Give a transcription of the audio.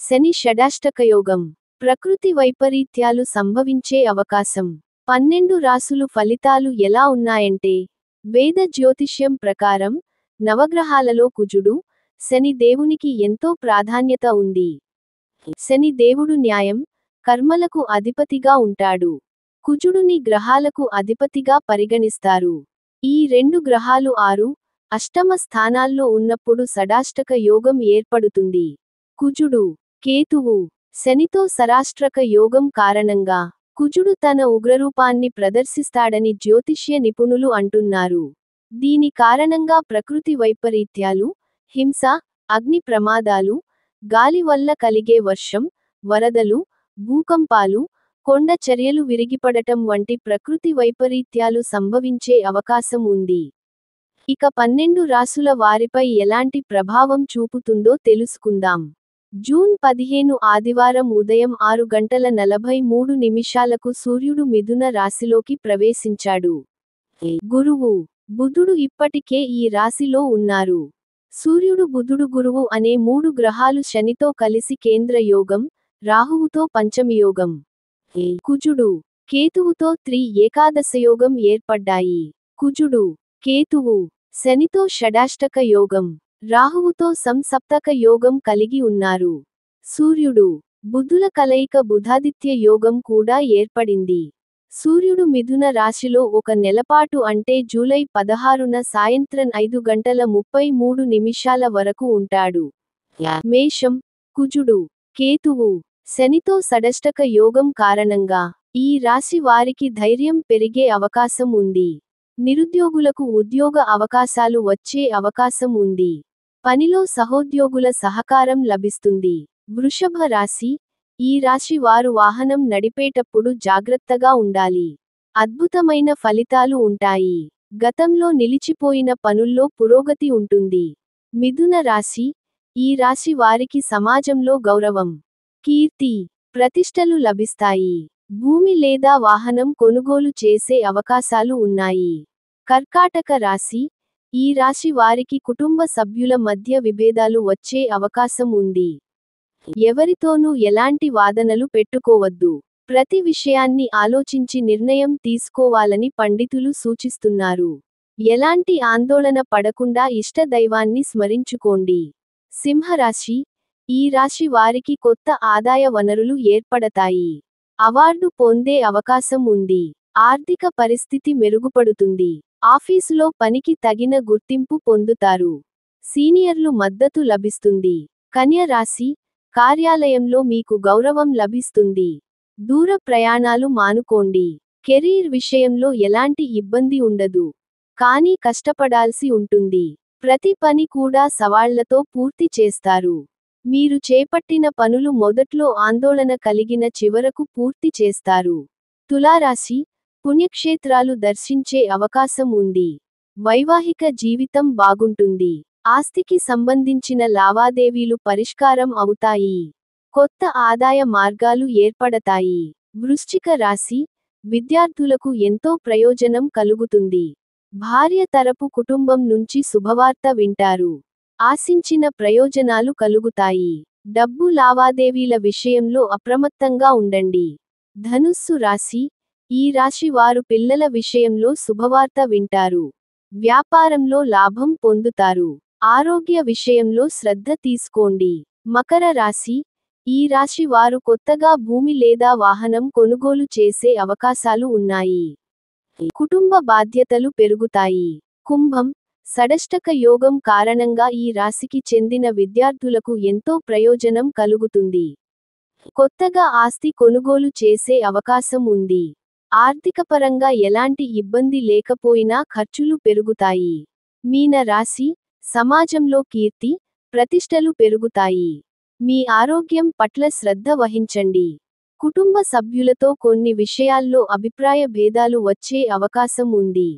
శని షడాష్టకయోగం. ప్రకృతి వైపరీత్యాలు సంభవించే అవకాశం. 12 రాసులు ఫలితాలు ఎలా ఉన్నాయంటే, వేద జ్యోతిష్యం ప్రకారం నవగ్రహాలలో కుజుడు, శని దేవునికి ఎంతో ప్రాధాన్యత ఉంది. శని దేవుడు న్యాయం, కర్మలకు అధిపతిగా ఉంటాడు. కుజుడుని గ్రహాలకు అధిపతిగా పరిగణిస్తారు. ఈ రెండు గ్రహాలు 6, అష్టమ స్థానాల్లో ఉన్నప్పుడు షడాష్టక యోగం ఏర్పడుతుంది. కుజుడు, కేతువు, శనితో సరాష్ట్రక యోగం కారణంగా కుజుడు తన ఉగ్రరూపాన్ని ప్రదర్శిస్తాడని జ్యోతిష్య నిపుణులు అంటున్నారు. దీని కారణంగా ప్రకృతి వైపరీత్యాలు, హింస, అగ్ని ప్రమాదాలు, గాలి వల్ల కలిగే వర్షం, వరదలు, భూకంపాలు, కొండ చర్యలు విరిగిపడటం వంటి ప్రకృతి వైపరీత్యాలు సంభవించే అవకాశం ఉంది. ఇక 12 రాసుల వారిపై ఎలాంటి ప్రభావం చూపుతుందో తెలుసుకుందాం. జూన్ 15 ఆదివారం ఉదయం 6:43 సూర్యుడు మిథున రాశిలోకి ప్రవేశించాడు. గురువు, బుధుడు ఇప్పటికే ఈ రాశిలో ఉన్నారు. సూర్యుడు, బుధుడు, గురువు అనే 3 గ్రహాలు శనితో కలిసి కేంద్ర యోగం, రాహువుతో పంచమయోగం, కుజుడు, కేతువుతో ఏకాదశయోగం ఏర్పడ్డాయి. కుజుడు, కేతువు, శనితో షడాష్టక యోగం, రాహువుతో సంసప్తక యోగం కలిగి ఉన్నారు. సూర్యుడు, బుధుల కలయిక బుధాదిత్య యోగం కూడా ఏర్పడింది. సూర్యుడు మిథున రాశిలో ఒక నెలపాటు అంటే జూలై 16న సాయంత్రం 5:33 వరకు ఉంటాడు. మేషం, కుజుడు, కేతువు, శనితో షడాష్టక యోగం కారణంగా ఈ రాశి వారికి ధైర్యం పెరిగే అవకాశం ఉంది. నిరుద్యోగులకు ఉద్యోగ అవకాశాలు వచ్చే అవకాశం ఉంది. పనిలో సహోద్యోగుల సహకారం లభిస్తుంది. వృషభ రాశి, ఈ రాశి వారు వాహనం నడిపేటప్పుడు జాగ్రత్తగా ఉండాలి. అద్భుతమైన ఫలితాలు ఉంటాయి. గతంలో నిలిచిపోయిన పనుల్లో పురోగతి ఉంటుంది. మిథున రాశి, ఈ రాశి వారికి సమాజంలో గౌరవం, కీర్తి, ప్రతిష్టలు లభిస్తాయి. భూమి లేదా వాహనం కొనుగోలు చేసే అవకాశాలు ఉన్నాయి. కర్కాటక రాశి, ఈ రాశి వారికి కుటుంబ సభ్యుల మధ్య విభేదాలు వచ్చే అవకాశం ఉంది. ఎవరితోనూ ఎలాంటి వాదనలు పెట్టుకోవద్దు. ప్రతి విషయాన్ని ఆలోచించి నిర్ణయం తీసుకోవాలని పండితులు సూచిస్తున్నారు. ఎలాంటి ఆందోళన పడకుండా ఇష్ట దైవాన్ని స్మరించుకోండి. సింహరాశి, ఈ రాశి వారికి కొత్త ఆదాయ వనరులు ఏర్పడతాయి. అవార్డు పొందే అవకాశం ఉంది. ఆర్థిక పరిస్థితి మెరుగుపడుతుంది. ఆఫీసులో పనికి తగిన గుర్తింపు పొందుతారు. సీనియర్లు మద్దతు లభిస్తుంది. కన్య రాశి, కార్యాలయంలో మీకు గౌరవం లభిస్తుంది. దూర ప్రయాణాలు మానుకోండి. కెరీర్ విషయంలో ఎలాంటి ఇబ్బంది ఉండదు. కానీ కష్టపడాల్సి ఉంటుంది. ప్రతి పని కూడా సవాళ్లతో పూర్తి చేస్తారు. మీరు చేపట్టిన పనులు మొదట్లో ఆందోళన కలిగిన చివరకు పూర్తి చేస్తారు. తులారాశి, పుణ్యక్షేత్రాలు దర్శించే అవకాశం ఉంది. వైవాహిక జీవితం బాగుంటుంది. ఆస్తికి సంబంధించిన లావాదేవీలు పరిష్కారం అవుతాయి. కొత్త ఆదాయ మార్గాలు ఏర్పడతాయి. వృశ్చిక రాశి, విద్యార్థులకు ఎంతో ప్రయోజనం కలుగుతుంది. భార్య తరపు కుటుంబం నుంచి శుభవార్త వింటారు. ఆశించిన ప్రయోజనాలు కలుగుతాయి. డబ్బు లావాదేవీల విషయంలో అప్రమత్తంగా ఉండండి. ధనుస్సు రాశి, ఈ రాశి వారు పిల్లల విషయంలో శుభవార్త వింటారు. వ్యాపారంలో లాభం పొందుతారు. ఆరోగ్య విషయంలో శ్రద్ధ తీసుకోండి. మకర రాశి, ఈ రాశి వారు కొత్తగా భూమి లేదా వాహనం కొనుగోలు చేసే అవకాశాలు ఉన్నాయి. కుటుంబ బాధ్యతలు పెరుగుతాయి. కుంభం, షడాష్టక యోగం కారణంగా ఈ రాశికి చెందిన విద్యార్థులకు ఎంతో ప్రయోజనం కలుగుతుంది. కొత్తగా ఆస్తి కొనుగోలు చేసే అవకాశం ఉంది. ఆర్థికపరంగా ఎలాంటి ఇబ్బంది లేకపోయినా ఖర్చులు పెరుగుతాయి. మీన రాశి, సమాజంలో కీర్తి, ప్రతిష్టలు పెరుగుతాయి. మీ ఆరోగ్యం పట్ల శ్రద్ధ వహించండి. కుటుంబ సభ్యులతో కొన్ని విషయాల్లో అభిప్రాయ భేదాలు వచ్చే అవకాశం ఉంది.